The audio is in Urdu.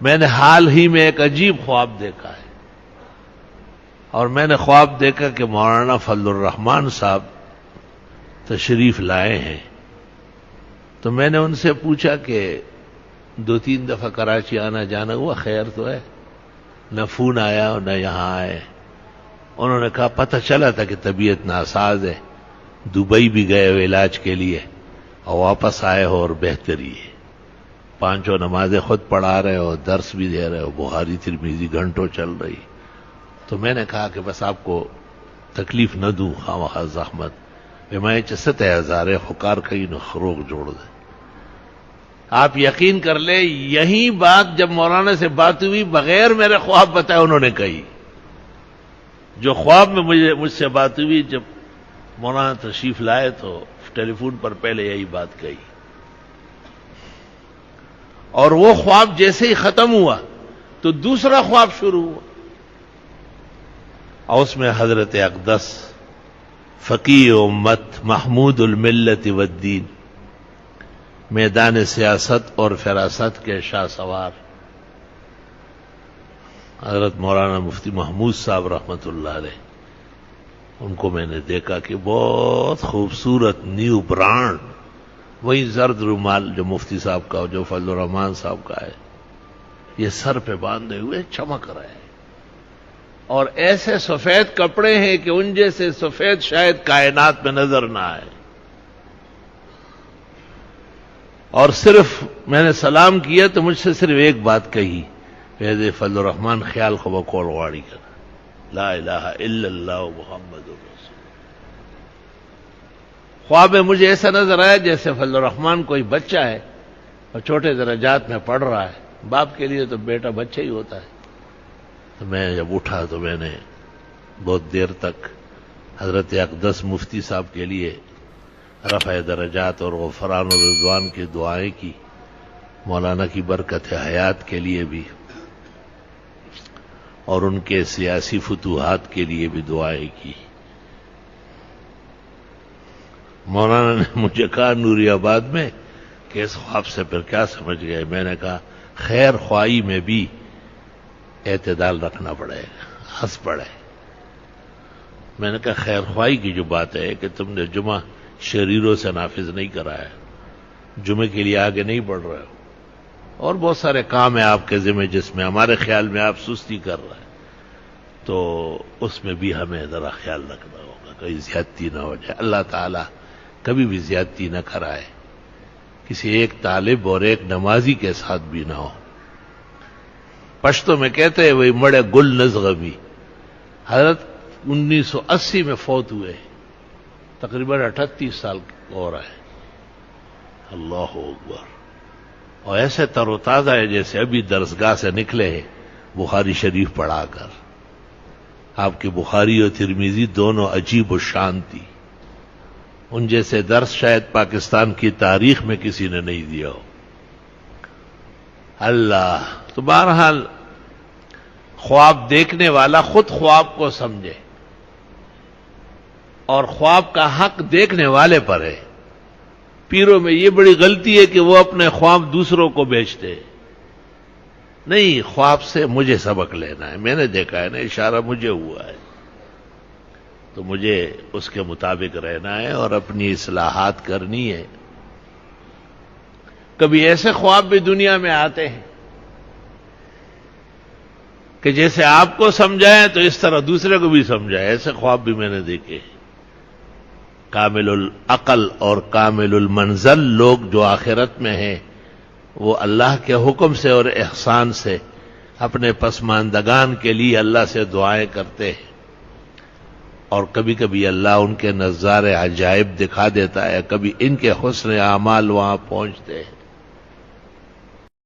میں نے حال ہی میں ایک عجیب خواب دیکھا ہے، اور میں نے خواب دیکھا کہ مولانا فضل الرحمان صاحب تشریف لائے ہیں. تو میں نے ان سے پوچھا کہ 2-3 دفعہ کراچی آنا جانا ہوا، خیر تو ہے؟ نہ فون آیا اور نہ یہاں آئے. انہوں نے کہا پتہ چلا تھا کہ طبیعت ناساز ہے، دبئی بھی گئے ہوئے علاج کے لیے اور واپس آئے ہو اور بہتری ہے. 5 نمازیں خود پڑھا رہے ہو، درس بھی دے رہے ہو، بخاری ترمذی گھنٹوں چل رہی. تو میں نے کہا کہ بس آپ کو تکلیف نہ دوں، خواہ زحمت میں چست ہزارے خکار کئی نہ خروغ جوڑ دے. آپ یقین کر لیں یہی بات جب مولانا سے بات ہوئی بغیر میرے خواب بتائے انہوں نے کہی. جو خواب میں مجھ سے بات ہوئی جب مولانا تشریف لائے تو ٹیلی فون پر پہلے یہی بات کہی. اور وہ خواب جیسے ہی ختم ہوا تو دوسرا خواب شروع ہوا، اور اس میں حضرت اقدس فقیہ امت محمود الملت والدین میدان سیاست اور فراست کے شاہ سوار حضرت مولانا مفتی محمود صاحب رحمۃ اللہ علیہ، ان کو میں نے دیکھا کہ بہت خوبصورت نیو برانڈ وہی زرد رومال جو مفتی صاحب کا جو فضل الرحمان صاحب کا ہے، یہ سر پہ باندھے ہوئے چمک رہے ہیں، اور ایسے سفید کپڑے ہیں کہ ان جیسے سفید شاید کائنات میں نظر نہ آئے. اور صرف میں نے سلام کیا تو مجھ سے صرف ایک بات کہی، فیض فضل الرحمان خیال کو بکول واڑی کر لا الہ الا اللہ محمد رسول. خواب میں مجھے ایسا نظر آیا جیسے فضل الرحمان کوئی بچہ ہے اور چھوٹے درجات میں پڑھ رہا ہے. باپ کے لیے تو بیٹا بچہ ہی ہوتا ہے. تو میں جب اٹھا تو میں نے بہت دیر تک حضرت اقدس مفتی صاحب کے لیے رفع درجات اور غفران و رضوان کی دعائیں کی، مولانا کی برکت حیات کے لیے بھی اور ان کے سیاسی فتوحات کے لیے بھی دعائیں کی. مولانا نے مجھے کہا نوری آباد میں کہ اس خواب سے پھر کیا سمجھ گئے؟ میں نے کہا خیر خواہی میں بھی اعتدال رکھنا پڑے گا، ہنس پڑے. میں نے کہا خیر خواہی کی جو بات ہے کہ تم نے جمعہ شریروں سے نافذ نہیں کرایا، جمعے کے لیے آگے نہیں بڑھ رہے ہو، اور بہت سارے کام ہیں آپ کے ذمہ جس میں ہمارے خیال میں آپ سستی کر رہے ہیں، تو اس میں بھی ہمیں ذرا خیال رکھنا ہوگا کہیں زیادتی نہ ہو جائے. اللہ تعالیٰ کبھی بھی زیادتی نہ کرائے، کسی ایک طالب اور ایک نمازی کے ساتھ بھی نہ ہو. پشتو میں کہتے ہیں وہی مڑے گل نزغمی. حضرت 1980 میں فوت ہوئے، تقریباً 38 سال ہو رہا ہے. اللہ اکبر. اور ایسے تر و تازہ ہے جیسے ابھی درسگاہ سے نکلے ہیں بخاری شریف پڑھا کر. آپ کی بخاری اور ترمذی دونوں عجیب و شان تھی، ان جیسے درس شاید پاکستان کی تاریخ میں کسی نے نہیں دیا ہو. اللہ. تو بہرحال خواب دیکھنے والا خود خواب کو سمجھے، اور خواب کا حق دیکھنے والے پر ہے. پیروں میں یہ بڑی غلطی ہے کہ وہ اپنے خواب دوسروں کو بیچتے. نہیں، خواب سے مجھے سبق لینا ہے. میں نے دیکھا ہے نا، اشارہ مجھے ہوا ہے تو مجھے اس کے مطابق رہنا ہے اور اپنی اصلاحات کرنی ہے. کبھی ایسے خواب بھی دنیا میں آتے ہیں کہ جیسے آپ کو سمجھائیں تو اس طرح دوسرے کو بھی سمجھائیں. ایسے خواب بھی میں نے دیکھے. کامل العقل اور کامل المنزل لوگ جو آخرت میں ہیں وہ اللہ کے حکم سے اور احسان سے اپنے پسماندگان کے لیے اللہ سے دعائیں کرتے ہیں، اور کبھی کبھی اللہ ان کے نظارے عجائب دکھا دیتا ہے، کبھی ان کے حسن اعمال وہاں پہنچتے ہیں.